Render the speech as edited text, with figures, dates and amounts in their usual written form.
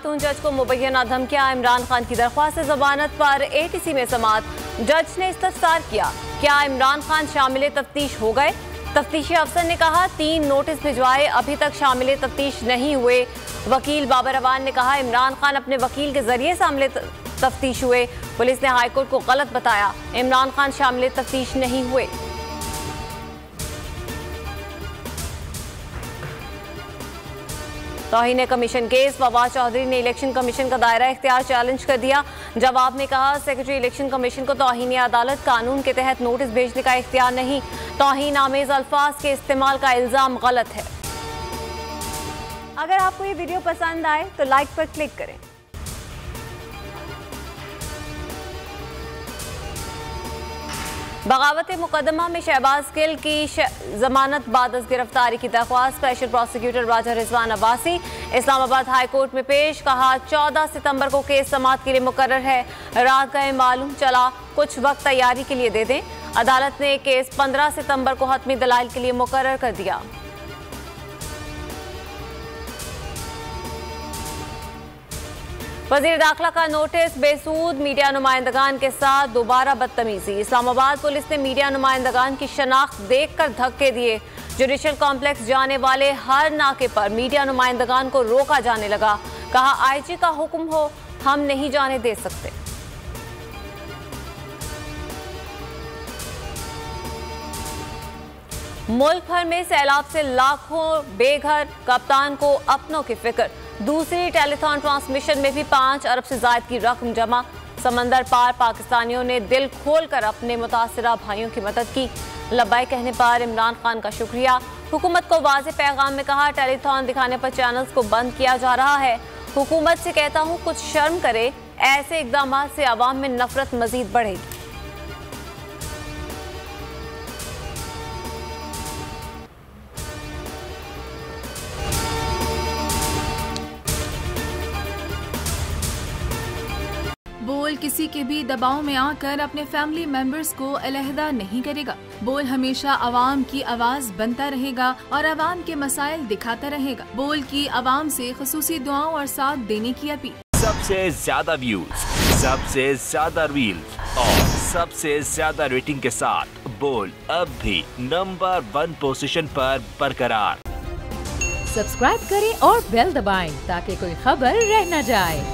खातून जज को मुबैना धमकियां। इमरान खान की दरख्वास्त जमानत पर एटीसी में समाअत। जज ने इस्तफसार किया, क्या इमरान खान शामिल तफ्तीश हो गए? तफ्तीशी अफसर ने कहा 3 नोटिस भिजवाए, अभी तक शामिल तफ्तीश नहीं हुए। वकील बाबर अवान ने कहा इमरान खान अपने वकील के जरिए शामिल तफ्तीश हुए। पुलिस ने हाईकोर्ट को गलत बताया, इमरान खान शामिल तफ्तीश नहीं हुए। तौहीन कमीशन केस। फवाद चौधरी ने इलेक्शन कमीशन का दायरा इख्तियार चैलेंज कर दिया। जवाब में कहा सेक्रेटरी इलेक्शन कमीशन को तौहीन अदालत कानून के तहत नोटिस भेजने का इख्तियार नहीं। तौहीन आमेज अल्फाज के इस्तेमाल का इल्जाम गलत है। अगर आपको ये वीडियो पसंद आए तो लाइक पर क्लिक करें। बगावत मुकदमा में शहबाज गिल की जमानत बाद गिरफ्तारी की दरख्वास्त। स्पेशल प्रोसिक्यूटर राजा रिजवान अब्बासी इस्लामाबाद हाई कोर्ट में पेश। कहा 14 सितंबर को केस समाअत के लिए मुकर्रर है। रात गए मालूम चला, कुछ वक्त तैयारी के लिए दे दें। अदालत ने केस 15 सितंबर को हतमी दलाइल के लिए मुकर्रर कर दिया। वजीर दाखिला का नोटिस। बेसूद मीडिया नुमाइंदगान के साथ दोबारा बदतमीजी। इस्लामाबाद पुलिस ने मीडिया नुमाइंदगान की शनाख्त देखकर धक्के दिए। जुडिशल कॉम्प्लेक्स जाने वाले हर नाके पर मीडिया नुमाइंदगान को रोका जाने लगा। कहा आईजी का हुक्म हो, हम नहीं जाने दे सकते। मुल्क भर में सैलाब से लाखों बेघर। कप्तान को अपनों की फिक्र। दूसरी टेलीथॉन ट्रांसमिशन में भी 5 अरब से ज्यादा की रकम जमा। समंदर पार पाकिस्तानियों ने दिल खोलकर अपने मुतासिरा भाइयों की मदद की। लब्बाई कहने पर इमरान खान का शुक्रिया। हुकूमत को वाज़ेह पैगाम में कहा टेलीथॉन दिखाने पर चैनल्स को बंद किया जा रहा है। हुकूमत से कहता हूँ कुछ शर्म करे, ऐसे इकदाम से आवाम में नफरत मजीद बढ़ेगी। बोल किसी के भी दबाव में आकर अपने फैमिली मेंबर्स को अलहदा नहीं करेगा। बोल हमेशा आवाम की आवाज बनता रहेगा और आवाम के मसाइल दिखाता रहेगा। बोल की आवाम से खुसूसी दुआओं और साथ देने की अपील। सबसे ज्यादा व्यूज, सबसे ज्यादा रील्स और सबसे ज्यादा रेटिंग के साथ बोल अब भी नंबर 1 पोजीशन पर बरकरार। सब्सक्राइब करें और बेल दबाएं ताकि कोई खबर रह न जाए।